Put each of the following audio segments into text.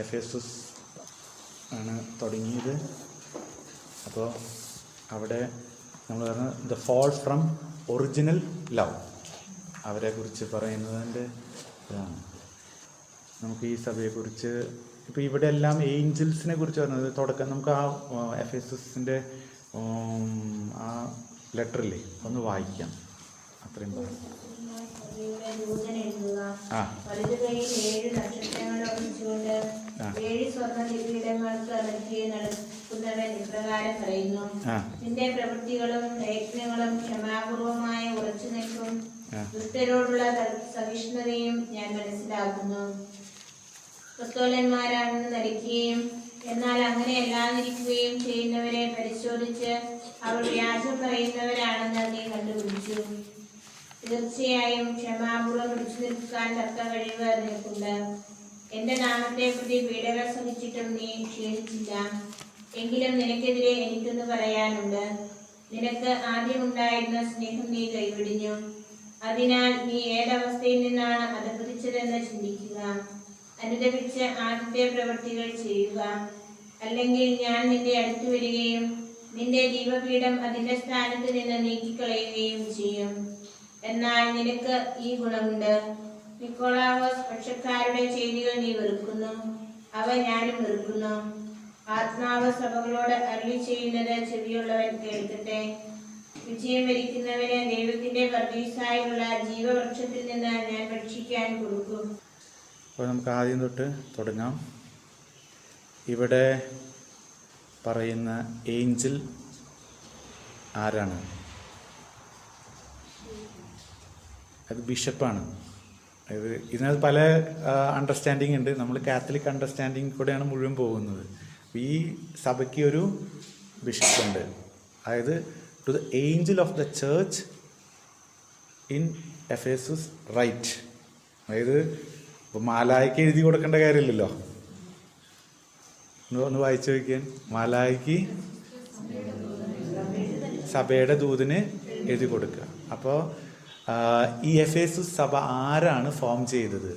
Ephesus ആണ് തുടങ്ങിയത്. അപ്പോൾ അവിടെ നമ്മൾ പറഞ്ഞ the fall from original love, അവരെക്കുറിച്ച് പറയുന്നതിൻ്റെ ഇതാണ്. നമുക്ക് ഈ സഭയെക്കുറിച്ച് ഇപ്പോൾ ഇവിടെ എല്ലാം ഏഞ്ചൽസിനെ കുറിച്ച് പറഞ്ഞത് തുടക്കം നമുക്ക് ആ എഫേസസിൻ്റെ ആ ലെറ്ററില്ലേ ഒന്ന് വായിക്കാം. അത്രയും പറഞ്ഞു. നിന്റെ പ്രവൃത്തികളും പ്രയത്നങ്ങളും ക്ഷമാപൂർവമായ ഉറച്ചുനിൽപ്പും ദുഷ്ടരോടുള്ള സഹിഷ്ണുതയും ഞാൻ മനസ്സിലാക്കുന്നു. അപ്പോസ്തലന്മാരാണെന്ന് നടിക്കുകയും എന്നാൽ അങ്ങനെ അല്ലാതിരിക്കുകയും ചെയ്യുന്നവരെ പരിശോധിച്ച് അവർ വ്യാജം പറയുന്നവരാണെന്ന് നീ കണ്ടുപിടിച്ചു. തീർച്ചയായും ക്ഷമാപൂർവ്വം പിടിച്ചു നിൽക്കാൻ തക്ക കഴിവ് നിനക്കുണ്ട്. എന്റെ നാമത്തെ പ്രതി പീഡകൾ സഹിച്ചിട്ടും നീ ക്ഷീണിച്ചില്ല. എങ്കിലും നിനക്കെതിരെ എനിക്കൊന്ന് പറയാനുണ്ട്. നിനക്ക് ആദ്യമുണ്ടായിരുന്ന സ്നേഹം നീ കൈവിടിഞ്ഞു. അതിനാൽ നീ ഏതവസ്ഥയിൽ നിന്നാണ് അധഃപതിച്ചതെന്ന് ചിന്തിക്കുക. അനുദപിച്ച് ആദ്യത്തെ പ്രവൃത്തികൾ ചെയ്യുക. അല്ലെങ്കിൽ ഞാൻ നിന്റെ അടുത്ത് വരികയും നിന്റെ ദീപപീഠം അതിന്റെ സ്ഥാനത്ത് നിന്ന് നീക്കിക്കളയുകയും ചെയ്യും. എന്നാൽ നിനക്ക് ഈ ഗുണമുണ്ട്. നിക്കോളാവോസ് പക്ഷക്കാരുടെ ചെയ്തികൾ നീ വെറുക്കുന്നു, അവ ഞാനും വെറുക്കുന്നു. ആത്മാവ് സഭകളോട് അരുളി ചെയ്യുന്നത് ചെവിയുള്ളവൻ കേൾക്കട്ടെ. വിജയം വരിക്കുന്നവന് ദൈവത്തിന്റെ പർദീസായുള്ള ജീവവൃക്ഷത്തിൽ നിന്ന് ഞാൻ ഭക്ഷിക്കാൻ കൊടുക്കും. അപ്പോൾ നമുക്ക് ആദ്യം തൊട്ട് തുടങ്ങാം. ഇവിടെ പറയുന്ന ഏഞ്ചൽ ആരാണ്? അത് ബിഷപ്പാണ്. അതായത് ഇതിനകത്ത് പല അണ്ടർസ്റ്റാൻഡിങ് ഉണ്ട്. നമ്മൾ കാത്തലിക് അണ്ടർസ്റ്റാൻഡിങ് കൂടെയാണ് മുഴുവൻ പോകുന്നത്. ഈ സഭയ്ക്ക് ഒരു ബിഷപ്പുണ്ട്. അതായത് to the angel of the church in Ephesus right. അതായത് ഇപ്പോൾ മാലായിക്ക് എഴുതി കൊടുക്കേണ്ട കാര്യമില്ലല്ലോ. ഒന്ന് വായിച്ചു നോക്കിയാൽ മാലായിക്ക് സഭയുടെ ദൂതിന് എഴുതി കൊടുക്കുക. അപ്പോൾ ഈ എഫേസസ് സഭ ആരാണ് ഫോം ചെയ്തത്?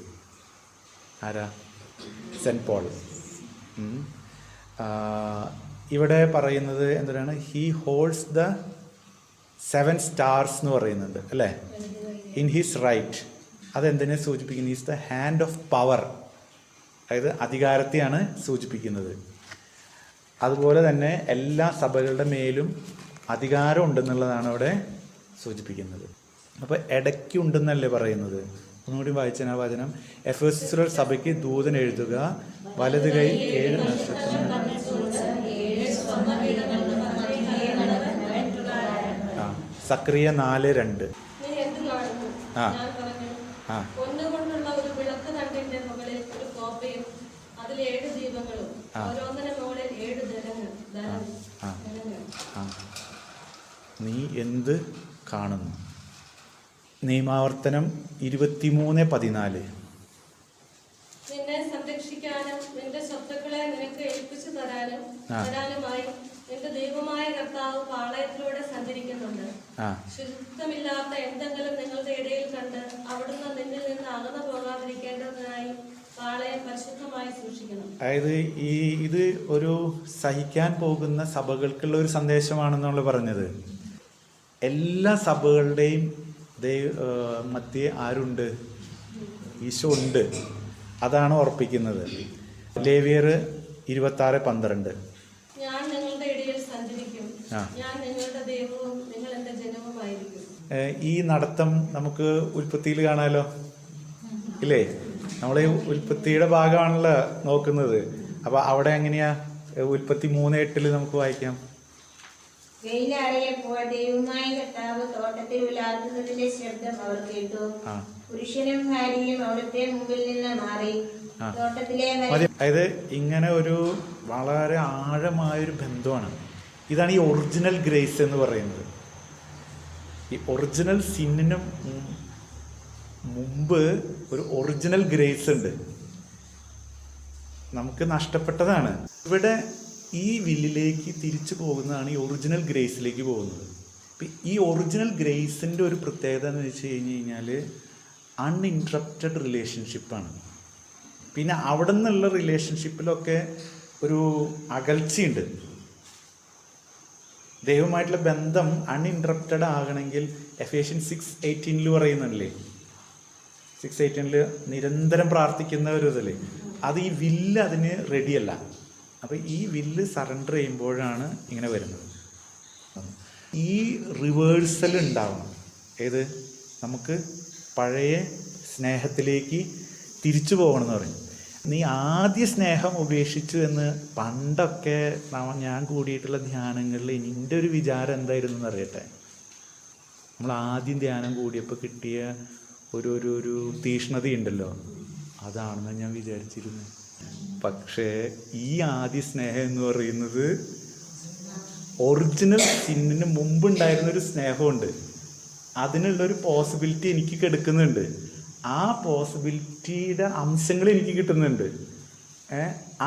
ആരാ? Saint Paul. ഇവിടെ പറയുന്നത് എന്താണ്? ഹീ ഹോൾഡ്സ് ദ 7 stars എന്ന് പറയുന്നുണ്ട് അല്ലേ? In his right. അതെന്തിനെ സൂചിപ്പിക്കുന്നത്? Is the hand of power. അതായത് അധികാരത്തെയാണ് സൂചിപ്പിക്കുന്നത്. അതുപോലെ തന്നെ എല്ലാ സഭകളുടെ മേലും അധികാരം ഉണ്ടെന്നുള്ളതാണ് അവിടെ സൂചിപ്പിക്കുന്നത്. അപ്പോൾ ഇടയ്ക്കുണ്ടെന്നല്ലേ പറയുന്നത്? ഒന്നുകൂടി വായിച്ചാൽ ആ വചനം. എഫേസസ് സഭയ്ക്ക് ദൂതൻ എഴുതുക, വലത് കൈ 7 നക്ഷത്രങ്ങൾ. സക്രിയ 4:2. ആ ആ നീ എന്ത് കാണുന്നു? നിയമാവർത്തനം 23:14. നിന്നെ സംരക്ഷിക്കാനും നിന്റെ സ്വത്തുക്കളെ നിനക്ക് ഏൽപ്പിച്ചു തരാനുമായി നിന്റെ ദൈവമായ കർത്താവ് പാളയത്തിലൂടെ സഞ്ചരിക്കുന്നുണ്ട്. ശുചിത്വമില്ലാത്ത എന്തെങ്കിലും നിങ്ങളുടെ ഇടയിൽ കണ്ട് അവിടുന്ന് നിന്നിൽ നിന്ന് അകന്നു പോകാതിരിക്കേണ്ടതിനായി പാളയം പരിശുദ്ധമായി സൂക്ഷിക്കണം. അതായത് ഇത് ഒരു സഹിക്കാൻ പോകുന്ന സഭകൾക്കുള്ള ഒരു സന്ദേശമാണെന്നുള്ള പറഞ്ഞത്. എല്ലാ സഭകളുടെയും മധ്യേ ആരുണ്ട്? ഈശോ ഉണ്ട്. അതാണ് ഉറപ്പിക്കുന്നത്. ലേവ്യർ 26:12. ഞാൻ നിങ്ങളുടെ ഇടയിൽ സഞ്ചരിക്കും, ഞാൻ നിങ്ങളുടെ ദൈവവും നിങ്ങൾ എന്റെ ജനവുമായിരിക്കും. ഈ നടത്തം നമുക്ക് ഉൽപ്പത്തിയിൽ കാണാലോ ഇല്ലേ? നമ്മൾ ഉൽപ്പത്തിയുടെ ഭാഗമാണല്ലോ നോക്കുന്നത്. അപ്പൊ അവിടെ എങ്ങനെയാ? ഉൽപ്പത്തി 3:8 നമുക്ക് വായിക്കാം. വെയിലാറിയപ്പോൾ ദൈവമായ കർത്താവ് തോട്ടത്തിൽ ഉലാത്തുന്നതിന്റെ ശബ്ദം അവർ കേട്ടു. പുരുഷനും ഭാര്യയും അവിടുത്തെ മുമ്പിൽ നിന്ന് മാറി തോട്ടത്തിലെ. അതായത് ഇങ്ങനെ ഒരു വളരെ ആഴമായൊരു ബന്ധമാണ്. ഇതാണ് ഈ ഒറിജിനൽ ഗ്രേസ് എന്ന് പറയുന്നത്. ഈ ഒറിജിനൽ സിന്നിന് മുമ്പ് ഒരു ഒറിജിനൽ ഗ്രേസ് ഉണ്ട്. നമുക്ക് നഷ്ടപ്പെട്ടതാണ്. ഇവിടെ ഈ വില്ലിലേക്ക് തിരിച്ചു പോകുന്നതാണ് ഈ ഒറിജിനൽ ഗ്രേസിലേക്ക് പോകുന്നത്. ഈ ഒറിജിനൽ ഗ്രേസിൻ്റെ ഒരു പ്രത്യേകത എന്ന് വെച്ച് കഴിഞ്ഞ് കഴിഞ്ഞാൽ അൺഇൻട്രപ്റ്റഡ് റിലേഷൻഷിപ്പാണ്. പിന്നെ അവിടെ നിന്നുള്ള റിലേഷൻഷിപ്പിലൊക്കെ ഒരു അകൽച്ചയുണ്ട്. ദൈവമായിട്ടുള്ള ബന്ധം അൺഇൻറ്ററപ്റ്റഡ് ആകണമെങ്കിൽ എഫേഷ്യൻസ് 6:18 പറയുന്നുണ്ടല്ലേ, 6:18 നിരന്തരം പ്രാർത്ഥിക്കുന്ന ഒരു ഇതില്ലേ, അത് ഈ വില്ല് അതിന് റെഡിയല്ല. അപ്പോൾ ഈ വില്ല് സറണ്ടർ ചെയ്യുമ്പോഴാണ് ഇങ്ങനെ വരുന്നത്. ഈ റിവേഴ്സൽ ഉണ്ടാവണം. ഏത്? നമുക്ക് പഴയ സ്നേഹത്തിലേക്ക് തിരിച്ചു പോകണമെന്ന് പറയും. നീ ആദ്യ സ്നേഹം ഉപേക്ഷിച്ചു എന്ന് പണ്ടൊക്കെ ഞാൻ കൂടിയിട്ടുള്ള ധ്യാനങ്ങളിൽ എൻ്റെ ഒരു വിചാരം എന്തായിരുന്നു എന്നറിയട്ടെ. നമ്മൾ ആദ്യം ധ്യാനം കൂടിയപ്പോൾ കിട്ടിയ ഒരു തീഷ്ണതയുണ്ടല്ലോ, അതാണെന്ന് ഞാൻ വിചാരിച്ചിരുന്നു. പക്ഷേ ഈ ആദ്യ സ്നേഹം എന്ന് പറയുന്നത് ഒറിജിനൽ സിന്നിന് മുമ്പുണ്ടായിരുന്നൊരു സ്നേഹമുണ്ട്. അതിനുള്ളൊരു പോസിബിലിറ്റി എനിക്ക് കിടക്കുന്നുണ്ട്. ആ പോസിബിലിറ്റിയുടെ അംശങ്ങൾ എനിക്ക് കിട്ടുന്നുണ്ട്.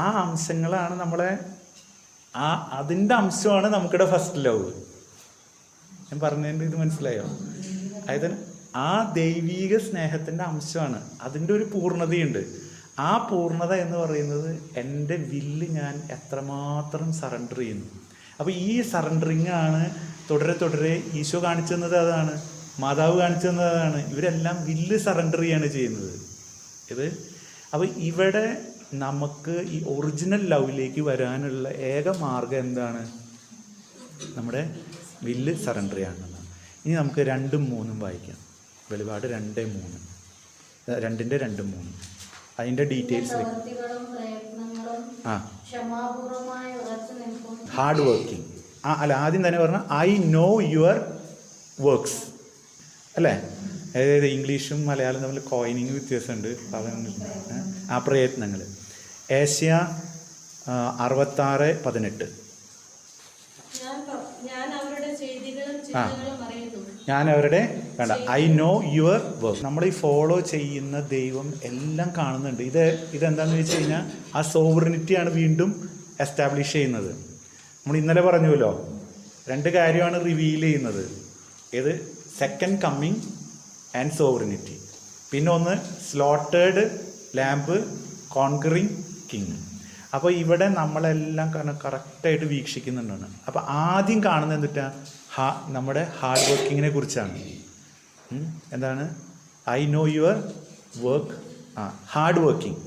ആ അംശങ്ങളാണ് നമ്മളെ അതിൻ്റെ അംശമാണ് നമുക്കിടെ ഫസ്റ്റ് ലവ്. ഞാൻ പറഞ്ഞതിൻ്റെ ഇത് മനസ്സിലായോ? അതായത് ആ ദൈവീക സ്നേഹത്തിൻ്റെ അംശമാണ്. അതിൻ്റെ ഒരു പൂർണ്ണതയുണ്ട്. ആ പൂർണ്ണത എന്ന് പറയുന്നത് എൻ്റെ വില്ല് ഞാൻ എത്രമാത്രം സറണ്ടർ ചെയ്യുന്നു. അപ്പോൾ ഈ സറണ്ടറിങ് ആണ് തുടരെ ഈശോ കാണിച്ചു തന്നത്, അതാണ് മാതാവ് കാണിച്ചു തന്നത്, അതാണ്. ഇവരെല്ലാം വില്ല് സറണ്ടർ ചെയ്യാണ് ചെയ്യുന്നത്. അപ്പോൾ ഇവിടെ നമുക്ക് ഈ ഒറിജിനൽ ലവിലേക്ക് വരാനുള്ള ഏക മാർഗം എന്താണ്? നമ്മുടെ വില്ല് സറണ്ടർ ചെയ്യാനുള്ളതാണ്. ഇനി നമുക്ക് 2-3 വായിക്കാം. വെളിപാട് 2:3, 2:3 അതിൻ്റെ ഡീറ്റെയിൽസ്. Hard working. അല്ല, ആദ്യം തന്നെ പറഞ്ഞാൽ ഐ നോ യുവർ വർക്ക്സ് അല്ലേ? അതായത് ഇംഗ്ലീഷും മലയാളം തമ്മിൽ കോയിനിങ് വ്യത്യാസമുണ്ട്. ആ പ്രയത്നങ്ങൾ. ഏഷ്യ 66:18. ഞാൻ അവരുടെ വേണ്ട ഐ നോ യുവർ വർക്ക്. നമ്മൾ ഈ ഫോളോ ചെയ്യുന്ന ദൈവം എല്ലാം കാണുന്നുണ്ട്. ഇതെന്താണെന്ന് വെച്ച് കഴിഞ്ഞാൽ ആ സോവറിനിറ്റിയാണ് വീണ്ടും എസ്റ്റാബ്ലിഷ് ചെയ്യുന്നത്. നമ്മൾ ഇന്നലെ പറഞ്ഞുവല്ലോ, 2 കാര്യമാണ് റിവീൽ ചെയ്യുന്നത്. ഏത്? Second coming and sovereignty. പിന്നെ ഒന്ന് സ്ലോട്ടേഡ് ലാംബ്, കോൺകറിങ് കിങ്. അപ്പോൾ ഇവിടെ നമ്മളെല്ലാം കറക്റ്റായിട്ട് വീക്ഷിക്കുന്നുണ്ടാണ്. അപ്പോൾ ആദ്യം കാണുന്നത് എന്തിട്ടാ? നമ്മുടെ ഹാർഡ് വർക്കിങ്ങിനെ കുറിച്ചാണ്. എന്താണ്? I know your work. Hard working.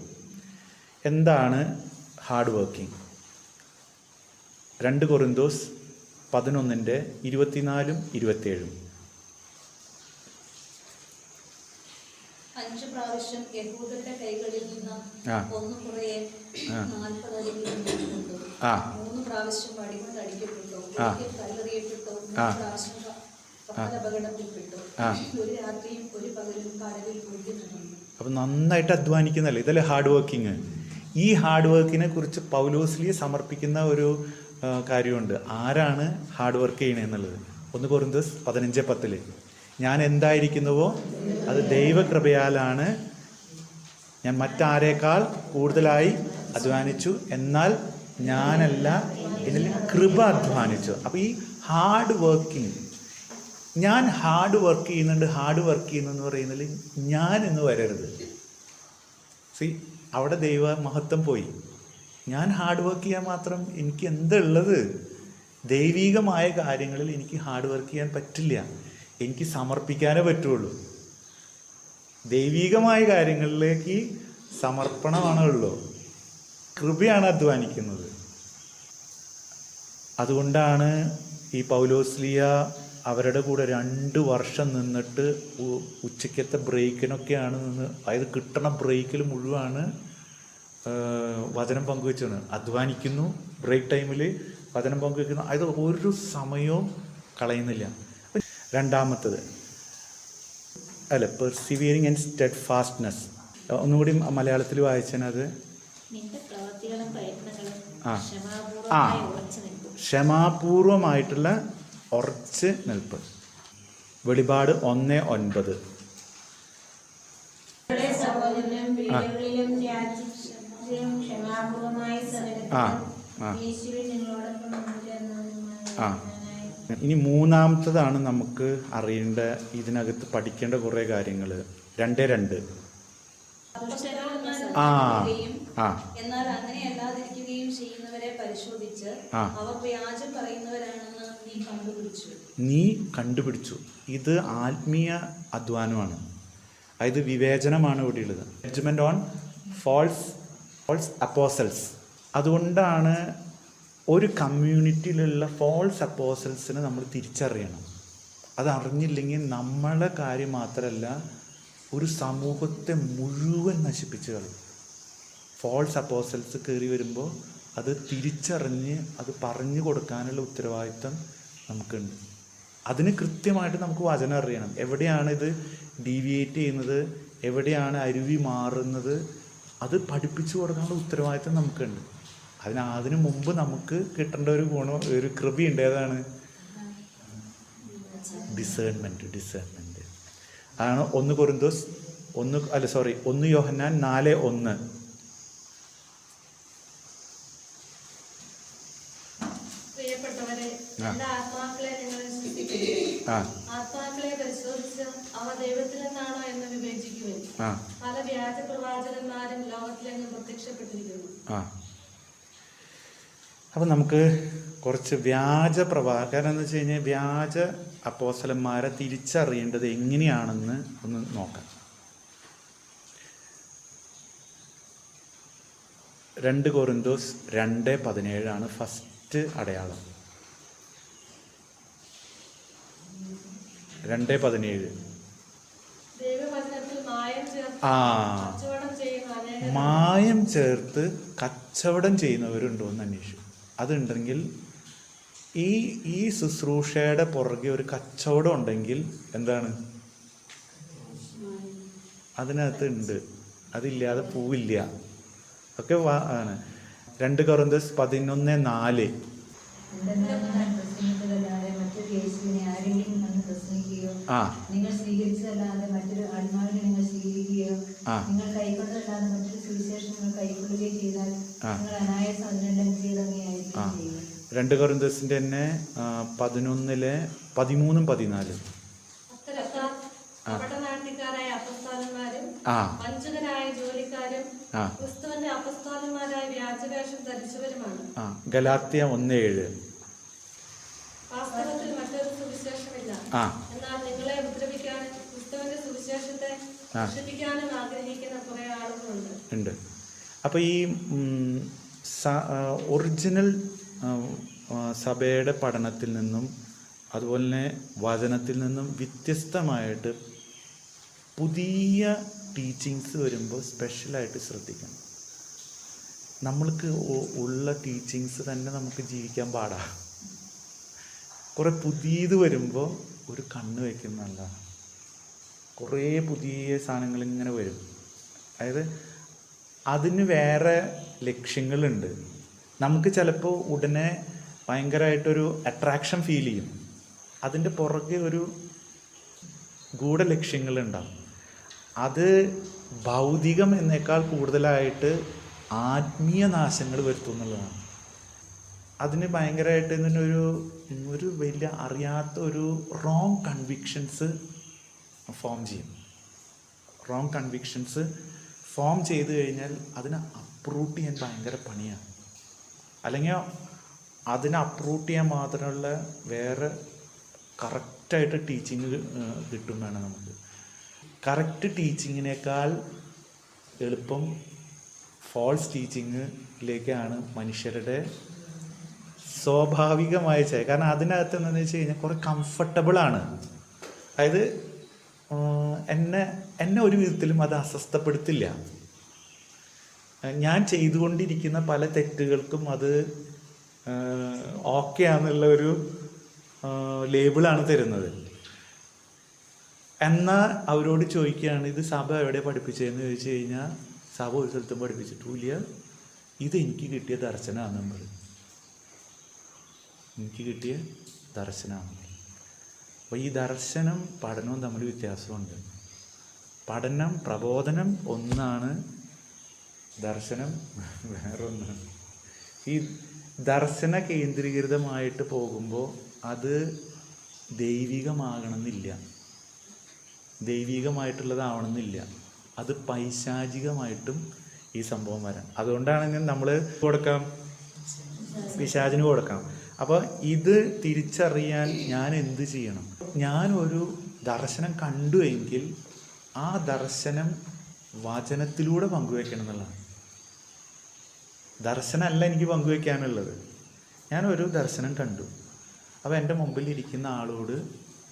എന്താണ് ഹാർഡ് വർക്കിംഗ്? 2 കൊറിന്തോസ് 11:24-27. 5 പ്രാവശ്യം യഹൂദന്റെ കൈകളിൽ നിന്ന് ഒന്ന് കുറയെ 40 അടികളും 3 പ്രാവശ്യം വടികൊണ്ട് അടിക്കപ്പെട്ടു, കല്ലെറിയപ്പെട്ടു, 3 പ്രാവശ്യം അപകടത്തിൽപ്പെട്ടു, ഒരു രാത്രിയും ഒരു പകലും കടലിൽ കുളിക്കുന്നുണ്ട്. അപ്പം നന്നായിട്ട് അധ്വാനിക്കുന്നല്ലേ, ഇതല്ലേ ഹാർഡ് വർക്കിംഗ്. ഈ ഹാർഡ് വർക്കിനെ കുറിച്ച് പൗലോസ്ലിയെ സമർപ്പിക്കുന്ന ഒരു കാര്യമുണ്ട്. ആരാണ് ഹാർഡ് വർക്ക് ചെയ്യണമെന്നുള്ളത്? 1 കൊരിന്ത്യസ് 15:10. ഞാൻ എന്തായിരിക്കുന്നുവോ അത് ദൈവകൃപയാലാണ്. ഞാൻ മറ്റാരേക്കാൾ കൂടുതലായി അധ്വാനിച്ചു, എന്നാൽ ഞാനല്ല, എന്നിൽ കൃപ അധ്വാനിച്ചു. അപ്പോൾ ഈ ഹാർഡ് വർക്കിംഗ്, ഞാൻ ഹാർഡ് വർക്ക് ചെയ്യുന്നെന്ന് പറയുന്നതിൽ ഞാൻ എന്ന് വരരുത്. അവിടെ ദൈവ മഹത്വം പോയി. ഞാൻ ഹാർഡ് വർക്ക് ചെയ്യാൻ മാത്രം എനിക്ക് എന്തുള്ളത്? ദൈവികമായ കാര്യങ്ങളിൽ എനിക്ക് ഹാർഡ് വർക്ക് ചെയ്യാൻ പറ്റില്ല. എനിക്ക് സമർപ്പിക്കാനേ പറ്റുള്ളൂ. ദൈവികമായ കാര്യങ്ങളിലേക്ക് സമർപ്പണമാണുള്ളൂ. കൃപയാണ് അധ്വാനിക്കുന്നത്. അതുകൊണ്ടാണ് ഈ പൗലോസ്ലിയ അവരുടെ കൂടെ 2 വർഷം നിന്നിട്ട് ഉച്ചയ്ക്കത്തെ ബ്രേക്കിനൊക്കെയാണ് അതായത് കിട്ടണ ബ്രേക്കിൽ മുഴുവനാണ് വചനം പങ്കുവെച്ചാണ്. അധ്വാനിക്കുന്നു, ബ്രേക്ക് ടൈമിൽ വചനം പങ്കുവെക്കുന്നു. അത് ഒരു സമയവും കളയുന്നില്ല. 2-മത്തത് പെർസിവിയറിങ് ആൻഡ് സ്റ്റെഡ് ഫാസ്റ്റ്നെസ്. ഒന്നുകൂടി മലയാളത്തിൽ വായിച്ചത് ക്ഷമാപൂർവമായിട്ടുള്ള ഉറച്ച് നിൽപ്പ്. വെളിപാട് 1:9. ഇനി 3-മത്തതാണ് നമുക്ക് അറിയേണ്ട, ഇതിനകത്ത് പഠിക്കേണ്ട കുറേ കാര്യങ്ങൾ. 2:2. സഞ്ചരിക്കുകയും ആ എന്നാൽ അങ്ങനെ അല്ലാതിരിക്കുകയും ചെയ്യുന്നവരെ പരിശോധിച്ച് അവർ വ്യാജം പറയുന്നവരാണെന്ന് നീ കണ്ടുപിടിച്ചു. ഇത് ആത്മീയ അധ്വാനമാണ്. അതായത് വിവേചനമാണ് ഇവിടെ ഉള്ളത്. Judgement on false apostles. അതുകൊണ്ടാണ് ഒരു കമ്മ്യൂണിറ്റിയിലുള്ള ഫോൾസ് അപ്പോസൽസിനെ നമ്മൾ തിരിച്ചറിയണം. അത് അറിഞ്ഞില്ലെങ്കിൽ നമ്മളെ കാര്യം മാത്രമല്ല, ഒരു സമൂഹത്തെ മുഴുവൻ നശിപ്പിച്ച് കളയും. ഫോൾസ് അപ്പോസൽസ് കയറി വരുമ്പോൾ അത് തിരിച്ചറിഞ്ഞ് അത് പറഞ്ഞു കൊടുക്കാനുള്ള ഉത്തരവാദിത്തം നമുക്കുണ്ട്. അതിന് കൃത്യമായിട്ട് നമുക്ക് വചനം അറിയണം. എവിടെയാണ് ഇത് ഡീവിയേറ്റ് ചെയ്യുന്നത്, എവിടെയാണ് അരുവി മാറുന്നത്, അത് പഠിപ്പിച്ചു കൊടുക്കാനുള്ള ഉത്തരവാദിത്തം നമുക്കുണ്ട്. അതിന് മുമ്പ് നമുക്ക് കിട്ടേണ്ട ഒരു ഒരു കൃപയുണ്ട്. ഏതാണ്? ഡിസേൺമെൻറ്റ്. അതാണ് 1 യോഹന്നാൻ 4:1. പ്രിയപ്പെട്ടവരെ, ആത്മാക്കളെ പരിശോധിച്ച് അവ ദൈവത്തിൽ നിന്നാണോ എന്ന് വിവേചിക്കുവിൻ. പല വ്യാജ പ്രവാചകന്മാരും ലോകത്തിലെങ്ങും പ്രത്യക്ഷപ്പെട്ടിരിക്കുന്നു. അപ്പം നമുക്ക് കുറച്ച് കാരണം എന്ന് വെച്ച് കഴിഞ്ഞാൽ വ്യാജ അപ്പോസ്തലന്മാരെ തിരിച്ചറിയേണ്ടത് എങ്ങനെയാണെന്ന് ഒന്ന് നോക്കാം. 2 കൊരിന്തോസ് 2:17 ഫസ്റ്റ് അടയാളം. 2:17. മായം ചേർത്ത് കച്ചവടം ചെയ്യുന്നവരുണ്ടോ എന്ന് അന്വേഷിച്ചു. അതുണ്ടെങ്കിൽ ഈ ശുശ്രൂഷയുടെ പുറകെ ഒരു കച്ചവടം ഉണ്ടെങ്കിൽ എന്താണ്? അതിനകത്ത് ഉണ്ട്. അതില്ലാതെ പോവില്ല. ഒക്കെ ആണ്. 2 കൊരിന്തോസ് 11:4. നിങ്ങൾ സ്വീകരിച്ചതല്ലാതെ മറ്റൊരു ആത്മാവിനെ നിങ്ങൾ സ്വീകരിക്കുകയോ നിങ്ങൾ കൈക്കൊണ്ടതല്ലാതെ മറ്റൊരു സുവിശേഷം നിങ്ങൾ കൈക്കൊള്ളുകയോ ചെയ്താൽ നിങ്ങൾ അനായാസം അതിനെല്ലാം ചെയ്തങ്ങനെയായിരിക്കും ചെയ്യുക. 2 കൊരിന്തോസിന്റെ തന്നെ 11:13-14. അപടനാട്ടിക്കാരായ അപ്പസ്തോലന്മാരും വഞ്ചകരായ ജോലിക്കാരും ക്രിസ്തുവിന്റെ അപ്പസ്തോലന്മാരായ വ്യാജവേഷം ധരിച്ചവരുമാണ്. ഗലാത്യ 1:7. വാസ്തവത്തിൽ മറ്റൊരു സുവിശേഷമില്ല. എന്നാൽ നിങ്ങളെ ഉപദ്രവിക്കാനും ക്രിസ്തുവിന്റെ സുവിശേഷത്തെ നശിപ്പിക്കാനും ആഗ്രഹിക്കുന്ന കുറെ ആളുകളുണ്ട്. അപ്പോൾ ഈ ഒറിജിനൽ സഭയുടെ പഠനത്തിൽ നിന്നും അതുപോലെ തന്നെ വചനത്തിൽ നിന്നും വ്യത്യസ്തമായിട്ട് പുതിയ ടീച്ചിങ്സ് വരുമ്പോൾ സ്പെഷ്യലായിട്ട് ശ്രദ്ധിക്കണം. നമ്മൾക്ക് ഉള്ള ടീച്ചിങ്സ് തന്നെ നമുക്ക് ജീവിക്കാൻ പാടാണ്. കുറേ പുതിയത് വരുമ്പോൾ ഒരു കണ്ണ് വയ്ക്കുന്ന നല്ലതാണ്. കുറേ പുതിയ സാധനങ്ങൾ ഇങ്ങനെ വരും. അതായത് അതിന് വേറെ ലക്ഷ്യങ്ങളുണ്ട്. നമുക്ക് ചിലപ്പോൾ ഉടനെ ഭയങ്കരമായിട്ടൊരു അട്രാക്ഷൻ ഫീൽ ചെയ്യും. അതിൻ്റെ പുറകെ ഒരു ഗൂഢലക്ഷ്യങ്ങളുണ്ടാവും. അത് ഭൗതികം എന്നേക്കാൾ കൂടുതലായിട്ട് ആത്മീയ നാശങ്ങൾ വരുത്തുന്നുള്ളതാണ്. അതിന് ഭയങ്കരമായിട്ട് ഒരു വലിയ അറിയാത്ത ഒരു റോങ് കൺവിക്ഷൻസ് ഫോം ചെയ്യും. റോങ് കൺവിക്ഷൻസ് ഫോം ചെയ്ത് കഴിഞ്ഞാൽ അതിനെ അപ്രൂട്ട് ചെയ്യാൻ ഭയങ്കര പണിയാണ്. അല്ലെങ്കിൽ അതിനെ അപ്രൂട്ട് ചെയ്യാൻ മാത്രമുള്ള വേറെ കറക്റ്റായിട്ട് ടീച്ചിങ് കിട്ടും വേണം നമുക്ക്. കറക്റ്റ് ടീച്ചിങ്ങിനേക്കാൾ എളുപ്പം ഫോൾസ് ടീച്ചിങ്ങിലേക്കാണ് മനുഷ്യരുടെ സ്വാഭാവികമായ കാരണം അതിനകത്ത് എന്താണെന്ന് വെച്ച് കഴിഞ്ഞാൽ കുറേ കംഫർട്ടബിളാണ്. അതായത് എന്നെ ഒരു വിധത്തിലും അത് അസ്വസ്ഥപ്പെടുത്തില്ല. ഞാൻ ചെയ്തുകൊണ്ടിരിക്കുന്ന പല തെറ്റുകൾക്കും അത് ഓക്കെ ആണെന്നുള്ള ഒരു ലേബിളാണ് തരുന്നത്. എന്നാൽ അവരോട് ചോദിക്കുകയാണ്, ഇത് സഭ എവിടെ പഠിപ്പിച്ചതെന്ന് ചോദിച്ചു കഴിഞ്ഞാൽ സഭ ഒരു സ്ഥലത്തും പഠിപ്പിച്ചിട്ടില്ല. ഇതെനിക്ക് കിട്ടിയ ദർശനമാണ്. എനിക്ക് കിട്ടിയ ദർശനമാണ്. അപ്പോൾ ഈ ദർശനം പഠനവും തമ്മിൽ വ്യത്യാസമുണ്ട്. പഠനം പ്രബോധനം ഒന്നാണ്, ദർശനം വേറൊന്നാണ്. ഈ ദർശന കേന്ദ്രീകൃതമായിട്ട് പോകുമ്പോൾ അത് ദൈവികമാകണമെന്നില്ല, ദൈവികമായിട്ടുള്ളതാവണമെന്നില്ല. അത് പൈശാചികമായിട്ടും ഈ സംഭവം വരാൻ. അതുകൊണ്ടാണ് നമ്മൾ കൊടുക്കാം, പിശാചിന് കൊടുക്കാം. അപ്പോൾ ഇത് തിരിച്ചറിയാൻ ഞാൻ എന്ത് ചെയ്യണം? ഞാനൊരു ദർശനം കണ്ടു എങ്കിൽ ആ ദർശനം വചനത്തിലൂടെ പങ്കുവെക്കണം എന്നുള്ളതാണ്. ദർശനമല്ല എനിക്ക് പങ്കുവെക്കാനുള്ളത്. ഞാനൊരു ദർശനം കണ്ടു, അപ്പോൾ എൻ്റെ മുമ്പിൽ ഇരിക്കുന്ന ആളോട്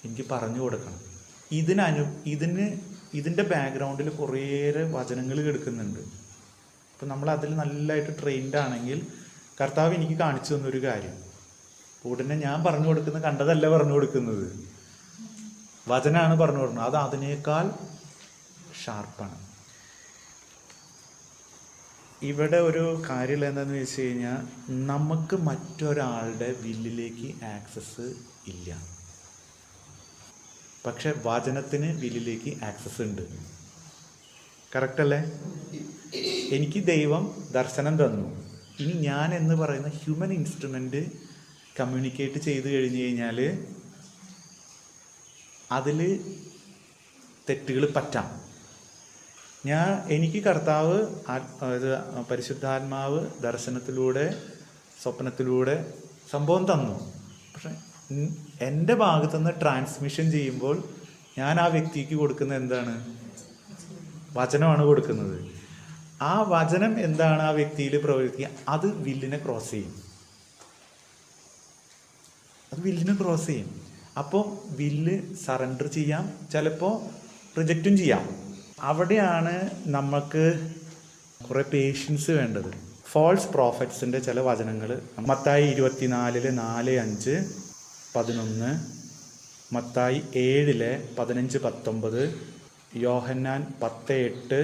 എനിക്ക് പറഞ്ഞു കൊടുക്കണം. ഇതിൻ്റെ ബാക്ക്ഗ്രൗണ്ടിൽ കുറേയേറെ വചനങ്ങൾ കിടക്കുന്നുണ്ട്. അപ്പം നമ്മൾ അതിൽ നല്ലതായിട്ട് ട്രെയിൻഡ് ആണെങ്കിൽ കർത്താവ് എനിക്ക് കാണിച്ചു തന്നൊരു കാര്യം ഉടനെ ഞാൻ പറഞ്ഞു കൊടുക്കുന്നത് കണ്ടതല്ല പറഞ്ഞു കൊടുക്കുന്നത്, വചനമാണ് പറഞ്ഞു കൊടുക്കുന്നത്. അത് അതിനേക്കാൾ ഷാർപ്പാണ്. ഇവിടെ ഒരു കാര്യം എന്താണെന്ന് വെച്ച് കഴിഞ്ഞാൽ, നമുക്ക് മറ്റൊരാളുടെ വില്ലിലേക്ക് ആക്സസ് ഇല്ല. പക്ഷെ വചനത്തിന് വില്ലിലേക്ക് ആക്സസ് ഉണ്ട്. കറക്റ്റല്ലേ? എനിക്ക് ദൈവം ദർശനം തന്നു. ഇനി ഞാൻ എന്ന് പറയുന്ന ഹ്യൂമൻ ഇൻസ്ട്രുമെൻ്റ് കമ്മ്യൂണിക്കേറ്റ് ചെയ്ത് കഴിഞ്ഞ് കഴിഞ്ഞാൽ അതിൽ തെറ്റുകൾ പറ്റാം. എനിക്ക് കർത്താവ് പരിശുദ്ധാത്മാവ് ദർശനത്തിലൂടെ സ്വപ്നത്തിലൂടെ സംഭവം തന്നു. പക്ഷെ എൻ്റെ ഭാഗത്തുനിന്ന് ട്രാൻസ്മിഷൻ ചെയ്യുമ്പോൾ ഞാൻ ആ വ്യക്തിക്ക് കൊടുക്കുന്ന എന്താണ്? വചനമാണ് കൊടുക്കുന്നത്. ആ വചനം എന്താണ് ആ വ്യക്തിയിൽ പ്രവർത്തിക്കുക? അത് വില്ലിനെ ക്രോസ് ചെയ്യും. അപ്പോൾ വില്ല് സറണ്ടർ ചെയ്യാം, ചിലപ്പോൾ റിജക്റ്റും ചെയ്യാം. അവിടെയാണ് നമുക്ക് കുറേ പേഷ്യൻസ് വേണ്ടത്. ഫോൾസ് പ്രോഫറ്റ്സിൻ്റെ ചില വചനങ്ങൾ മത്തായി 24 4, 5, 11, മത്തായി 7 15, 19, യോഹന്നാൻ 10, 8,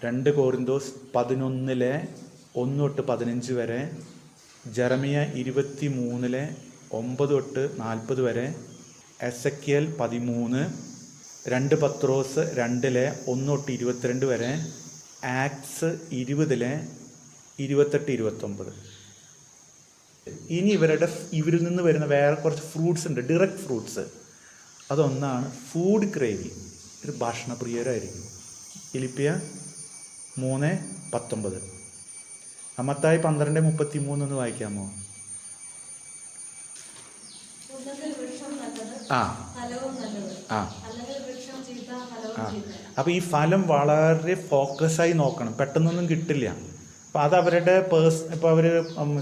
2 Korinthos 11 1 തൊട്ട് 15 വരെ, ജെറമിയ 23 9 തൊട്ട് 40 വരെ, എസെക്കിയേൽ 13, 2 പത്രോസ് 2 1 തൊട്ട് 22 വരെ, ആക്ട്സ് 20 28 29. ഇനി ഇവരിൽ നിന്ന് വരുന്ന വേറെ കുറച്ച് ഫ്രൂട്ട്സ് ഉണ്ട്, ഡിറക്റ്റ് ഫ്രൂട്ട്സ്. അതൊന്നാണ് ഫുഡ് ക്രേവിങ്. ഒരു ഭക്ഷണപ്രിയരായിരിക്കും. ഫിലിപ്പിയ 3:19. മത്തായി 12:33 ഒന്ന് വായിക്കാമോ? അപ്പോൾ ഈ ഫലം വളരെ ഫോക്കസായി നോക്കണം, പെട്ടെന്നൊന്നും കിട്ടില്ല. അപ്പോൾ അത് അവരുടെ ഇപ്പോൾ അവർ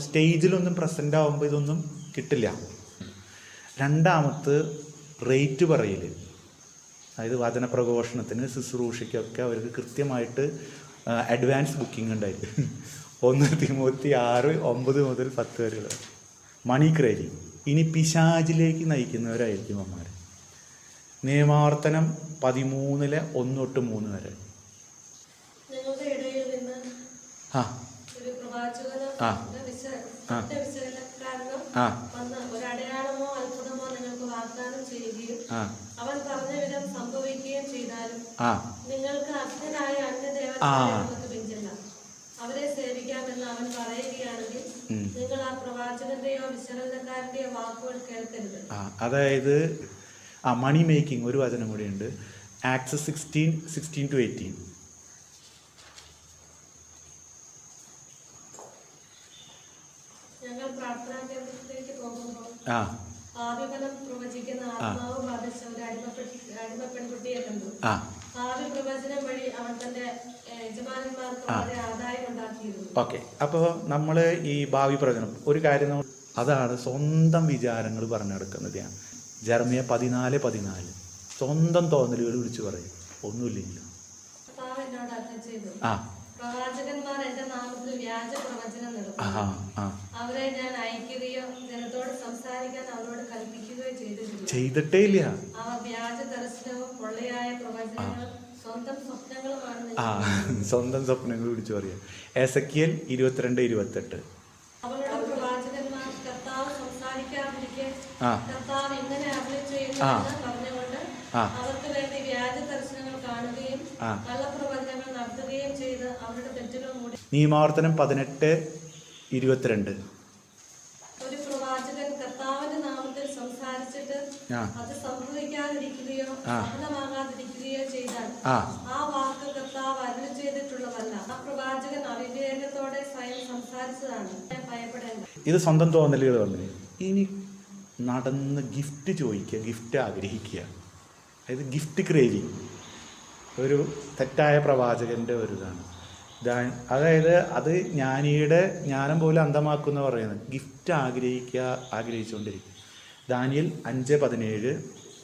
സ്റ്റേജിലൊന്നും പ്രസൻ്റ് ആകുമ്പോൾ ഇതൊന്നും കിട്ടില്ല. രണ്ടാമത്തെ റേറ്റ് പറയൽ, അതായത് വചനപ്രഘോഷണത്തിന് ശുശ്രൂഷയ്ക്കൊക്കെ അവർക്ക് കൃത്യമായിട്ട് അഡ്വാൻസ് ബുക്കിംഗ് ഉണ്ടായിരിക്കും. 1 തിമോത്തി 6 9 മുതൽ 10 വരെയുള്ള മണി ക്രേവിങ്. ഇനി പിശാചിലേക്ക് നയിക്കുന്നവരായിരിക്കും അമ്മമാർ. നിയമാവർത്തനം 13 1 തൊട്ട് 3 വരെ. അവൻ പറഞ്ഞ വിധം സംഭവിക്കുകയും ചെയ്താലും നിങ്ങൾക്ക് അജ്ഞനായ അന്യദേവതകൾക്ക് പിഞ്ചില്ല, അവരെ സേവിക്കാമെന്ന് അവൻ പറയുകയാണെങ്കിൽ നിങ്ങൾ ആ പ്രവാചകന്റെയോ വിശകലനക്കാരന്റെയോ വാക്കുകൾ കേൾക്കരുത്. അതായത് മണി മേക്കിംഗ് ഒരു വചനം കൂടിയുണ്ട്. ആക്ട്സ് 16-18. ഞങ്ങൾ പ്രാർത്ഥനാ കേന്ദ്രത്തിലേക്ക് പോകുമ്പോൾ ഭാവിഫലം പ്രവചിക്കുന്ന ആത്മാവ് ബാധിച്ച ഒരു അടിമ പെൺകുട്ടിയെ കണ്ടു. ഭാവി പ്രവചനം വഴി അവൻ തന്റെ യജമാനന്മാർക്ക് വളരെ ആദായം ഉണ്ടാക്കിയിരുന്നു. ഓക്കെ, അപ്പോൾ നമ്മൾ ഈ ഭാവി പ്രവചനം ഒരു കാര്യം, അതാണ് സ്വന്തം വിചാരങ്ങൾ പറഞ്ഞെടുക്കുന്നതാണ്. ജെറമിയ 14:14 സ്വന്തം തോന്നലുകൾ വിളിച്ചു പറയും, ഒന്നുമില്ല. പ്രവാചകന്മാർ എന്റെ നാമത്തിൽ വ്യാജ പ്രവചനം നടത്തും, അവരെ ഞാൻ അയക്കുകയോ ജനത്തോട് സംസാരിക്കാൻ അവരോട് കൽപ്പിക്കുകയോ ചെയ്തിട്ടേ ഇല്ല. അവർ വ്യാജ ദർശനവും പൊള്ളയായ പ്രവചനങ്ങളും സ്വന്തം സ്വപ്നങ്ങളുമാണ്. സ്വന്തം സ്വപ്നങ്ങൾ വിളിച്ചു പറയാം. എസെക്കിയേൽ 22:28. അവരുടെ പ്രവാചകന്മാർ കർത്താവ് സംസാരിക്കാതിരിക്കെ കർത്താവ് ഇങ്ങനെ അരുളി ചെയ്യുന്നു പറഞ്ഞുകൊണ്ട് അവർക്ക് വേണ്ടി വ്യാജ ദർശനങ്ങൾ കാണുകയും കള്ളപ്രവചനങ്ങൾ നടത്തുകയും ചെയ്ത് അവരുടെ തെറ്റുകൾ മൂടി. നിയമാവർത്തനം 18:22. ഒരു പ്രവാചകൻ കർത്താവിന്റെ നാമത്തിൽ സംസാരിച്ചിട്ട് അത് സംഭവിക്കാതിരിക്കുകയോ സഫലമാകാതിരിക്കുകയോ ചെയ്താൽ ആ വാക്ക് കർത്താവ് അരുളി ചെയ്തിട്ടുള്ളതല്ല, ആ പ്രവാചകൻ സംസാരിച്ചതാണ്. ഭയപ്പെടേണ്ട. ഇത് സ്വന്തം തോന്നലുകൾ പറഞ്ഞു. ഇനി നടന്ന് ഗിഫ്റ്റ് ചോദിക്കുക, ഗിഫ്റ്റ് ആഗ്രഹിക്കുക, അതായത് ഗിഫ്റ്റ് ക്രേവിങ് ഒരു തെറ്റായ പ്രവാചകൻ്റെ ഒരു ഇതാണ്. അതായത് അത് ജ്ഞാനിയുടെ ജ്ഞാനം പോലെ അന്ധമാക്കുന്ന പറയുന്നത്. ഗിഫ്റ്റ് ആഗ്രഹിച്ചുകൊണ്ടിരിക്കും. ദാനിയേൽ 5:17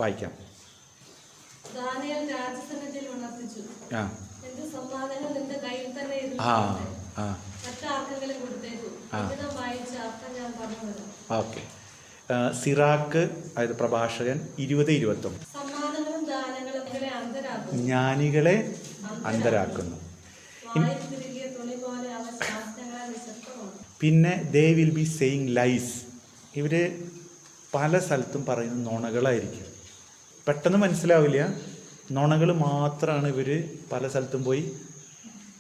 വായിക്കാം. ദാനിയേൽ രാജസന്നിധിയിൽ ഉണർത്തിച്ചു. ആ എന്റെ സമ്മാനങ്ങൾ നിന്റെ കയ്യിൽ തന്നെ ഇരുന്നു. മറ്റാർക്കെങ്കിലും കൊടുത്തേക്കും. വായിച്ച അർത്ഥം ഞാൻ പറഞ്ഞുതരാം. ഓക്കെ. സിറാക്ക് അതായത് പ്രഭാഷകൻ 20:21 സമ്മാനങ്ങളും ദാനങ്ങളും ജ്ഞാനികളെ അന്ധരാക്കുന്നു. പിന്നെ they will be saying lies. ഇവർ പല സ്ഥലത്തും പറയുന്ന നുണകളായിരിക്കും. പെട്ടെന്ന് മനസ്സിലാവില്ല, നുണകൾ മാത്രമാണ് ഇവർ പല സ്ഥലത്തും പോയി.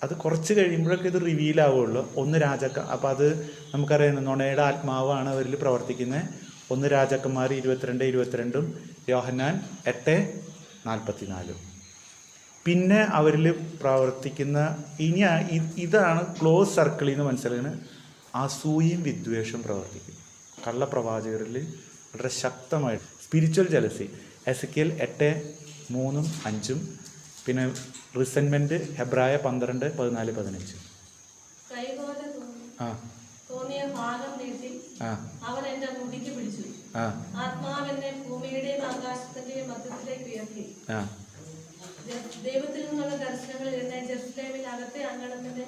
അത് കുറച്ച് കഴിയുമ്പോഴൊക്കെ ഇത് റിവീൽ ആവുള്ളൂ. അപ്പോൾ അത് നമുക്കറിയാം, നുണയുടെ ആത്മാവാണ് അവരിൽ പ്രവർത്തിക്കുന്നത്. 1 രാജാക്കന്മാർ 22:22 യോഹന്നാൻ 8:44. പിന്നെ അവരിൽ പ്രവർത്തിക്കുന്ന ഇതാണ് ക്ലോസ് സർക്കിളിൽ നിന്ന് മനസ്സിലാക്കുന്നത്. അസൂയയും വിദ്വേഷം പ്രവർത്തിക്കും കള്ളപ്രവാചകരിൽ വളരെ ശക്തമായിട്ട്. Spiritual jealousy Ezekiel 8:3-5. പിന്നെ റിസെൻമെൻറ്റ് ഹെബ്രായ 12:14-15. തോന്നിയ ഭാഗം നീട്ടി അവൻ എന്റെ മുടിക്ക് പിടിച്ചു. ആത്മാവെന്നെ ഭൂമിയുടെയും ആകാശത്തിന്റെയും മധ്യത്തിലേക്ക് ഉയർത്തി. ദൈവത്തിൽ നിന്നുള്ള ദർശനങ്ങളിൽ എന്നെ ജെറുസലേമിൽ അകത്തെ അങ്കണത്തിന്റെ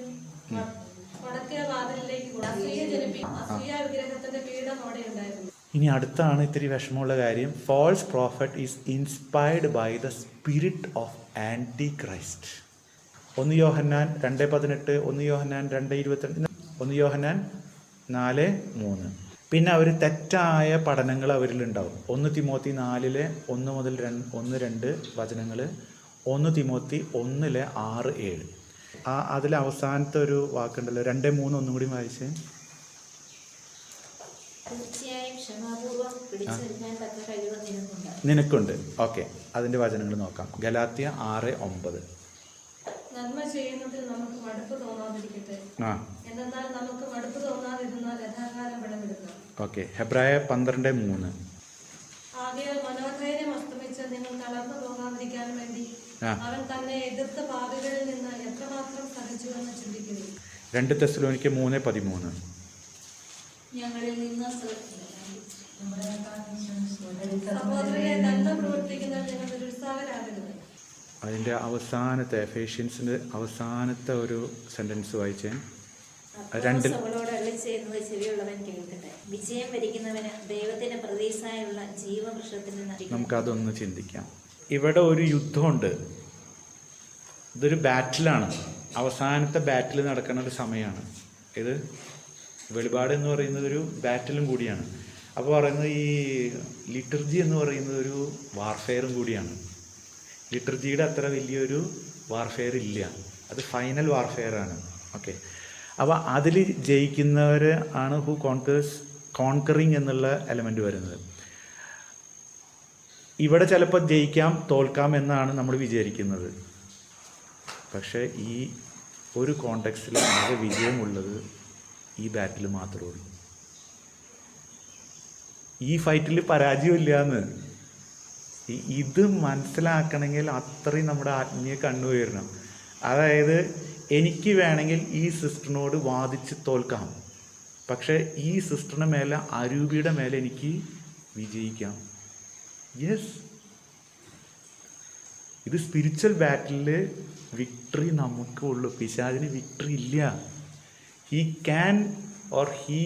വടക്കേ വാതിലിലേക്ക് അസൂയ വിഗ്രഹത്തിന്റെ പീഠം അവിടെ ഉണ്ടായിരുന്നു. ഇനി അടുത്താണ് ഇത്തിരി വിഷമമുള്ള കാര്യം. False prophet is inspired by the spirit of antichrist. 1 യോഹന്നാൻ 2:18, 1 യോഹന്നാൻ 2:22, 1 യോഹന്നാൻ 4:3. പിന്നെ അവർ തെറ്റായ പഠനങ്ങൾ അവരിലുണ്ടാവും. 1 തിമോത്തി 4 1-2 വചനങ്ങൾ, 1 തിമോത്തി 1:6-7. അതിലെ അവസാനത്തെ ഒരു വാക്കുണ്ടല്ലോ, 2:3 ഒന്നും കൂടി വായിച്ചേ. നിനക്കുണ്ട്. ഓക്കെ, അതിൻ്റെ വചനങ്ങൾ നോക്കാം. ഗലാത്യ 6:9. നന്മ ചെയ്യുന്നതിൽ നമുക്ക് മടുപ്പ് തോന്നാതിരിക്കട്ടെ. എന്നാൽ നമുക്ക് മടുപ്പ് തോന്നാതിരുന്നാൽ യഥാകാലം വിളവെടുക്കാം. ഓക്കെ. ഹെബ്രായ 12:3. ആകയാൽ മനോധൈര്യം അസ്തമിച്ച് നിങ്ങൾ തളർന്നു പോകാതിരിക്കാൻ വേണ്ടി അവൻ തന്നെ എതിർത്ത പാപികളിൽ നിന്ന് എത്രമാത്രം സഹിച്ചു എന്ന് ചിന്തിക്കുന്നു. 2 തെസ്സലോനിക്കർ 3:13. ഞങ്ങളിൽ നിന്ന് സഹോദരനെ നന്മ പ്രവർത്തിക്കുന്നതിൽ നിങ്ങൾ നിരുത്സാഹരാകരുത്. അതിൻ്റെ അവസാനത്തെ എഫേഷ്യൻസിൻ്റെ അവസാനത്തെ ഒരു സെൻറ്റൻസ് വായിച്ചേ. 2 വിജയം വരിക്കുന്നവന് ദൈവത്തിന്റെ പ്രതീക്ഷയുള്ള ജീവവൃക്ഷത്തിൽ നിന്ന് നമുക്കതൊന്ന് ചിന്തിക്കാം. ഇവിടെ ഒരു യുദ്ധമുണ്ട്. ഇതൊരു ബാറ്റിലാണ്. അവസാനത്തെ ബാറ്റിൽ നടക്കുന്ന ഒരു സമയമാണ് ഇത്. വെളിപാട് എന്ന് പറയുന്നത് ഒരു ബാറ്റിലും കൂടിയാണ്. അപ്പോൾ പറയുന്നത് ഈ ലിറ്റർജി എന്ന് പറയുന്നത് ഒരു വാർഫെയറും കൂടിയാണ്. ലിറ്റർജിയുടെ അത്ര വലിയൊരു വാർഫെയർ ഇല്ല, അത് ഫൈനൽ വാർഫെയറാണ്. ഓക്കെ. അപ്പോൾ അതിൽ ജയിക്കുന്നവർ ആണ് ഹു കോൺകറിങ് എന്നുള്ള എലമെൻറ്റ് വരുന്നത്. ഇവിടെ ചിലപ്പോൾ ജയിക്കാം തോൽക്കാം എന്നാണ് നമ്മൾ വിചാരിക്കുന്നത്. പക്ഷേ ഈ ഒരു കോണ്ടെക്സ്റ്റിൽ ആകെ വിജയമുള്ളത് ഈ ബാറ്റിൽ മാത്രമേ ഉള്ളൂ. ഈ ഫൈറ്റിൽ പരാജയമില്ല എന്ന്. ഇത് മനസ്സിലാക്കണമെങ്കിൽ അത്രയും നമ്മുടെ ആത്മീയ കണ്ണുയരണം. അതായത് എനിക്ക് വേണമെങ്കിൽ ഈ സിസ്റ്ററിനോട് വാദിച്ച് തോൽക്കാം, പക്ഷേ ഈ സിസ്റ്ററിൻ്റെ മേലെ, അരൂപിയുടെ മേലെ എനിക്ക് വിജയിക്കാം. യെസ്, ഇത് സ്പിരിച്വൽ ബാറ്റിൽ വിക്ടറി നമുക്ക് ഉള്ളൂ. പിശാചിന് വിക്ടറി ഇല്ല. He can or he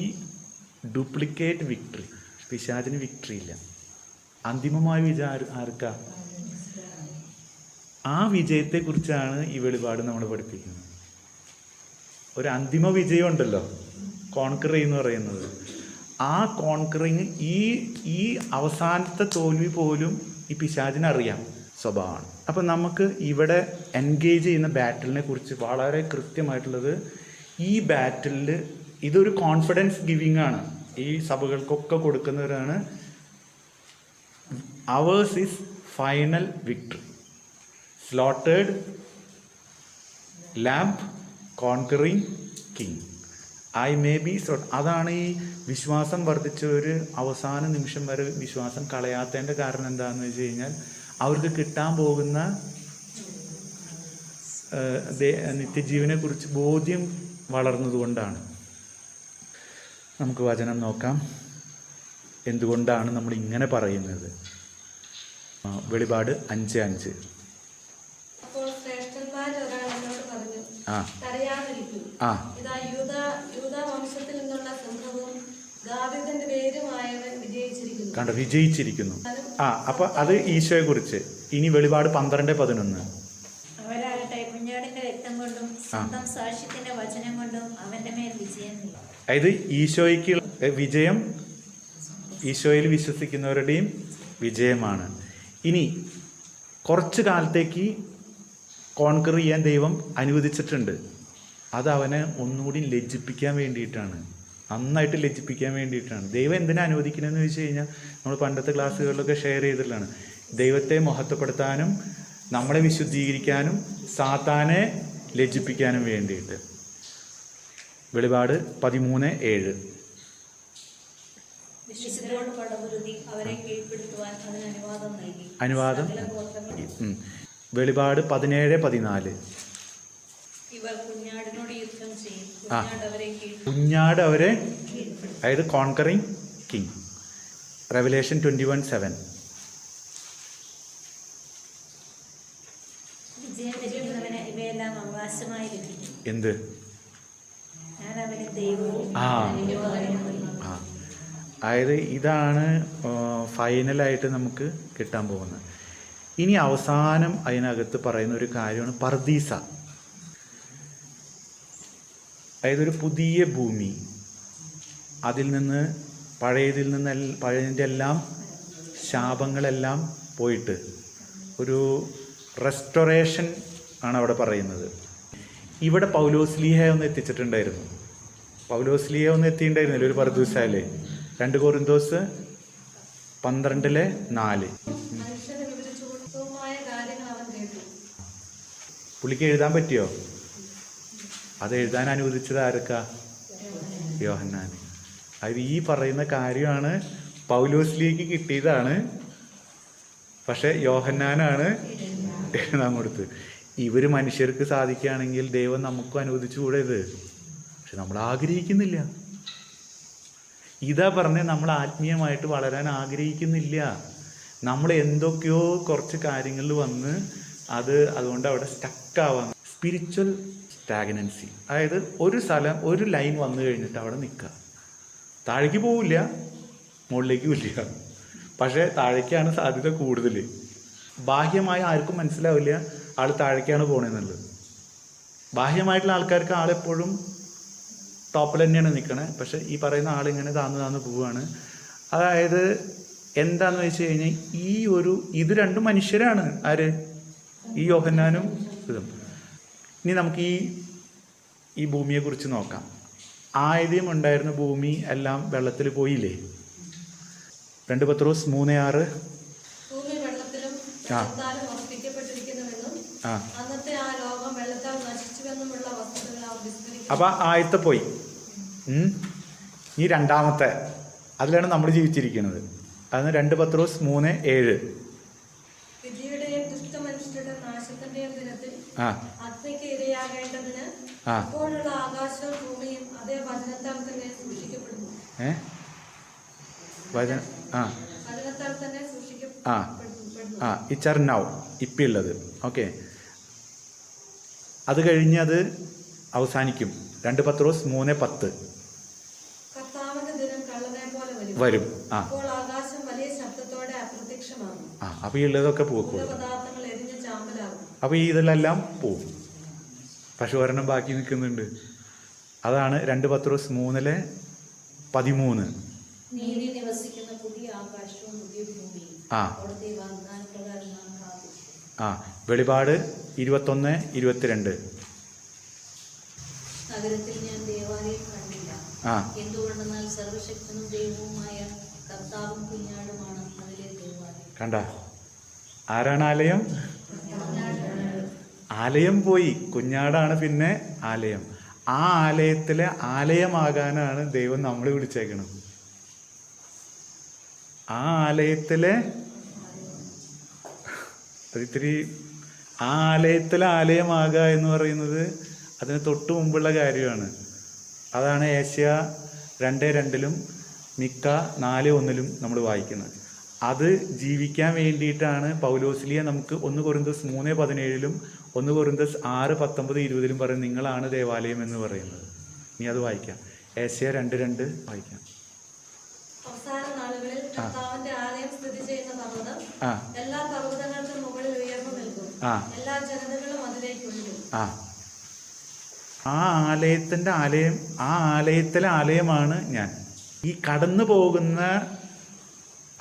duplicate victory. പിശാചിന് വിക്ടറി ഇല്ല. അന്തിമമായ വിജയം ആർക്കാ? ആ വിജയത്തെക്കുറിച്ചാണ് ഈ വെളിപാട് നമ്മൾ പഠിപ്പിക്കുന്നത്. ഒരു അന്തിമ വിജയം ഉണ്ടല്ലോ, കോൺകറിങ് എന്ന് പറയുന്നത്. ആ കോൺകറിങ് ഈ അവസാനത്തെ തോൽവി പോലും ഈ പിശാചിന് അറിയാം സ്വഭാവമാണ്. അപ്പം നമുക്ക് ഇവിടെ എൻഗേജ് ചെയ്യുന്ന ബാറ്റിലിനെ കുറിച്ച് വളരെ കൃത്യമായിട്ടുള്ളത്, ഈ ബാറ്റിലിൽ ഇതൊരു കോൺഫിഡൻസ് ഗിവിങ് ആണ്. ഈ സഭകൾക്കൊക്കെ കൊടുക്കുന്നവരാണ്. Ours is final victory. Slaughtered lamb, conquering king. I may be അതാണ് ഈ വിശ്വാസം വർദ്ധിച്ചവർ അവസാന നിമിഷം വരെ വിശ്വാസം കളയാത്തതിൻ്റെ കാരണം എന്താണെന്ന് വെച്ച് കഴിഞ്ഞാൽ അവർക്ക് കിട്ടാൻ പോകുന്ന നിത്യജീവനെ കുറിച്ച് ബോധ്യം വളർന്നതുകൊണ്ടാണ്. നമുക്ക് വചനം നോക്കാം. എന്തുകൊണ്ടാണ് നമ്മൾ ഇങ്ങനെ പറയുന്നത്? വെളിപാട് 5:5. അപ്പോൾ ശ്രേഷ്ഠന്മാരിൽ ഒരാൾ എന്നോട് പറഞ്ഞു, ആ കരയാതിരിക്കൂ. ആ ഇതാ യൂദാ വംശത്തിൽ നിന്നുള്ള സിംഹവും ദാവീദിന്റെ പേരുമായവൻ വിജയിച്ചിരിക്കുന്നു. കണ്ടോ, വിജയിച്ചിരിക്കുന്നു. അപ്പൊ അത് ഈശോയെ കുറിച്ച്. ഇനി വെളിപാട് 12:11. അവരാകട്ടെ കുഞ്ഞാടിന്റെ രക്തം കൊണ്ടും സ്വന്തം സാക്ഷ്യത്തിന്റെ വചനം കൊണ്ടും അവന്റെ മേൽ വിജയം നേടി. അതായത് ഈശോയ്ക്ക് വിജയം ഈശോയിൽ വിശ്വസിക്കുന്നവരുടെയും വിജയമാണ്. ഇനി കുറച്ച് കാലത്തേക്ക് കോൺകർ ചെയ്യാൻ ദൈവം അനുവദിച്ചിട്ടുണ്ട്. അത് അവനെ ഒന്നുകൂടി ലജ്ജിപ്പിക്കാൻ വേണ്ടിയിട്ടാണ്, നന്നായിട്ട് ലജ്ജിപ്പിക്കാൻ വേണ്ടിയിട്ടാണ്. ദൈവം എന്തിനാ അനുവദിക്കണമെന്ന് ചോദിച്ചു കഴിഞ്ഞാൽ നമ്മൾ പണ്ടത്തെ ക്ലാസ്സുകളിലൊക്കെ ഷെയർ ചെയ്തിട്ടുള്ളതാണ്. ദൈവത്തെ മഹത്വപ്പെടുത്താനും നമ്മളെ വിശുദ്ധീകരിക്കാനും സാത്താനെ ലജ്ജിപ്പിക്കാനും വേണ്ടിയിട്ട്. വെളിപാട് 13:7. വിശുദ്ധരോട് പടപുരുതി അവരെ കീഴ്പ്പെടുത്തുവാൻ അതിന് അനുവാദം നൽകി. അനുവാദം. വെളിപാട് 17:14. ഇവർ കുഞ്ഞാടിനോട് യുദ്ധം ചെയ്യും. കുഞ്ഞാട് അവരെ അതായത് കോൺകറിങ് കിങ്. റെവലേഷൻ 21:7. വിജയം ലഭിക്കുന്നവന് ഇവയെല്ലാം അവകാശമായി ലഭിക്കും. എന്ത്? ഞാൻ അവന് ദൈവവും അതായത് ഇതാണ് ഫൈനലായിട്ട് നമുക്ക് കിട്ടാൻ പോകുന്നത്. ഇനി അവസാനം അതിനകത്ത് പറയുന്ന ഒരു കാര്യമാണ് പർദീസ. അതായത് ഒരു പുതിയ ഭൂമി, അതിൽ നിന്ന് പഴയതിൻ്റെ എല്ലാം ശാപങ്ങളെല്ലാം പോയിട്ട് ഒരു റെസ്റ്റോറേഷൻ ആണ് അവിടെ പറയുന്നത്. ഇവിടെ പൗലോസ്ലീഹ ഒന്ന് എത്തിച്ചിട്ടുണ്ടായിരുന്നു. പൗലോസ്ലീഹ ഒന്ന് എത്തിയിട്ടുണ്ടായിരുന്നില്ല ഒരു പർദീസയിലെ. 2 കൊറിന്തോസ് 12:4. മനുഷ്യന് വിവരിച്ചു കൊടുത്തതുമായ കാര്യങ്ങൾ അവൻ കേട്ടു. പുള്ളിക്ക് എഴുതാൻ പറ്റിയോ? അത് എഴുതാൻ അനുവദിച്ചത് ആരൊക്കെ? യോഹന്നാൻ. അത് ഈ പറയുന്ന കാര്യമാണ് പൗലോസ്ലീഹയ്ക്ക് കിട്ടിയതാണ്, പക്ഷെ യോഹന്നാനാണ് എഴുതാൻ കൊടുത്തത്. ഇവർ മനുഷ്യർക്ക് സാധിക്കുകയാണെങ്കിൽ ദൈവം നമുക്കും അനുവദിച്ചുകൂടെ ഇത്? പക്ഷെ നമ്മൾ ആഗ്രഹിക്കുന്നില്ല. ഇതാ പറഞ്ഞ് നമ്മൾ ആത്മീയമായിട്ട് വളരാൻ ആഗ്രഹിക്കുന്നില്ല. നമ്മൾ എന്തൊക്കെയോ കുറച്ച് കാര്യങ്ങളിൽ വന്ന് അതുകൊണ്ട് അവിടെ സ്റ്റക്കാവാൻ. സ്പിരിച്വൽ സ്റ്റാഗ്നൻസി, അതായത് ഒരു ലൈൻ വന്നു കഴിഞ്ഞിട്ട് അവിടെ നിൽക്കുക. താഴേക്ക് പോവില്ല, മുകളിലേക്കും ഇല്ല, പക്ഷേ താഴേക്കാണ് സാധ്യത കൂടുതൽ. ബാഹ്യമായി ആർക്കും മനസ്സിലാവില്ല ആൾ താഴേക്കാണ് പോകണമെന്നുള്ളത്. ബാഹ്യമായിട്ടുള്ള ആൾക്കാർക്ക് ആളെപ്പോഴും ടോപ്പിൽ തന്നെയാണ് നിൽക്കണേ, പക്ഷെ ഈ പറയുന്ന ആളിങ്ങനെ താന്ന് പോവുകയാണ്. അതായത് എന്താന്ന് വെച്ച് കഴിഞ്ഞാൽ ഇത് രണ്ടും മനുഷ്യരാണ്. ആര്? ഈ യോഹന്നാനും ഇതും. ഇനി നമുക്ക് ഈ ഭൂമിയെക്കുറിച്ച് നോക്കാം. ആദ്യം ഉണ്ടായിരുന്ന ഭൂമി എല്ലാം വെള്ളത്തിൽ പോയില്ലേ? 2 പത്രോസ് 3:6. ഭൂമി വെള്ളത്തിലും വെള്ളത്താലും ഉറപ്പിക്കപ്പെട്ടിരിക്കുന്നുവെന്നും അന്നത്തെ ആ ലോകം വെള്ളത്താൽ നശിച്ചുവെന്നുമുള്ള വസ്തുതകൾ അവർ വിസ്മരിക്കും. അപ്പൊ ആദ്യത്തെ പോയി. ഈ രണ്ടാമത്തെ അതിലാണ് നമ്മൾ ജീവിച്ചിരിക്കുന്നത്. അതാണ് 2 പത്രോസ് 3:7. വിധിയുടെയും ദുഷ്ടമനുഷ്യരുടെ നാശത്തിന്റെയും ദിനത്തിൽ അഗ്നിക്ക് ഇരയാകേണ്ടതിന് ഇപ്പോഴുള്ള ആകാശവും ഭൂമിയും അതേ വചനത്താൽ തന്നെ സൂക്ഷിക്കപ്പെടുന്നു. വചനത്താൽ തന്നെ സൂക്ഷിക്കപ്പെടുന്നു. ഇച്ചർ നൗ ഇപ്പുള്ളത്. ഓക്കെ, അത് കഴിഞ്ഞ് അത് അവസാനിക്കും. 2 പത്രോസ് 3:10. കർത്താവിന്റെ ദിനം കള്ളനെ പോലെ വരും. അപ്പോൾ ആകാശം വലിയ ശബ്ദത്തോടെ അപ്രത്യക്ഷമാകും. അപ്പൊ ഈ ഉള്ളതൊക്കെ പോകും. പദാർത്ഥങ്ങൾ എരിഞ്ഞ് ചാമ്പലാകും. അപ്പൊ ഇതെല്ലാം പോവും. പക്ഷെ ഒരെണ്ണം ബാക്കി നിൽക്കുന്നുണ്ട്. അതാണ് 2 പത്രോസ് 3:13. നീതി നിവസിക്കുന്ന പുതിയ ആകാശവും പുതിയ ഭൂമിയും അവിടുത്തെ വാഗ്ദാനപ്രകാരം നാം കാത്തിരിക്കും. വെളിപാട് 21:22. നഗരത്തിൽ ഞാൻ ദേവാലയം കണ്ടില്ല. എന്തുകൊണ്ടെന്നാൽ സർവശക്തനും ദൈവവുമായ കർത്താവും കുഞ്ഞാടുമാണ് അതിലെ ദേവാലയം. കണ്ട, ആരാണ് ആലയം? ആലയം പോയി, കുഞ്ഞാടാണ് പിന്നെ ആലയം. ആ ആലയത്തിലെ ആലയമാകാനാണ് ദൈവം നമ്മളെ വിളിച്ചേക്കുന്നത്. ആ ആലയത്തിലെ ഒരിത്തിരി ആ ആലയത്തിലെ ആലയമാകുക എന്ന് പറയുന്നത് അതിന് തൊട്ട് മുമ്പുള്ള കാര്യമാണ്. അതാണ് ഏഷ്യ 2:2 മിക്ക 4:1 നമ്മൾ വായിക്കുന്നത്. അത് ജീവിക്കാൻ വേണ്ടിയിട്ടാണ് പൗലോസ്ലിയ നമുക്ക് 1 കൊരിന്ത്യസ് 3:17 1 കൊരിന്ത്യസ് 6:19-20 പറയും നിങ്ങളാണ് ദേവാലയം എന്ന് പറയുന്നത്. ഇനി അത് വായിക്കാം. ഏഷ്യ 2:2 വായിക്കാം. അവസാന നാളുകളിൽ കർത്താവിന്റെ ആലയം സ്ഥിതി ചെയ്യുന്ന പർവ്വതം എല്ലാ പർവ്വതങ്ങൾക്കും മുകളിൽ ഉയർന്നു നിൽക്കും. എല്ലാ ജനതകളും അതിലേക്ക് ഒഴുകും. ആ ആലയത്തിലെ ആലയമാണ് ഞാൻ. ഈ കടന്നു പോകുന്ന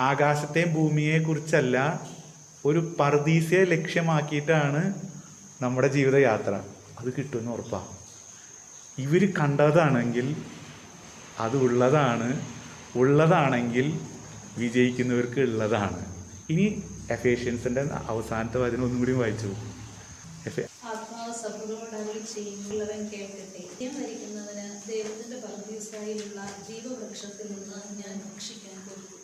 ആകാശത്തെയും ഭൂമിയെ കുറിച്ചല്ല, ഒരു പർദീസയെ ലക്ഷ്യമാക്കിയിട്ടാണ് നമ്മുടെ ജീവിതയാത്ര. അത് കിട്ടുമെന്ന് ഉറപ്പാണ്. ഇവർ കണ്ടതാണെങ്കിൽ അത് ഉള്ളതാണെങ്കിൽ വിജയിക്കുന്നവർക്ക് ഉള്ളതാണ്. ഇനി എഫേഷ്യൻസിൻ്റെ അവസാനത്തെ വചനം ഒന്നും കൂടി വായിച്ചു. ആത്മാവ് സഭകളോട് അരുളി ചെയ്യുന്നവൻ കേൾക്കട്ടെ. മരിക്കുന്നവന് ദൈവത്തിന്റെ പർദീസായിലുള്ള ജീവവൃക്ഷത്തിൽ നിന്ന് ഞാൻ ഭക്ഷിക്കാൻ കൊടുക്കും.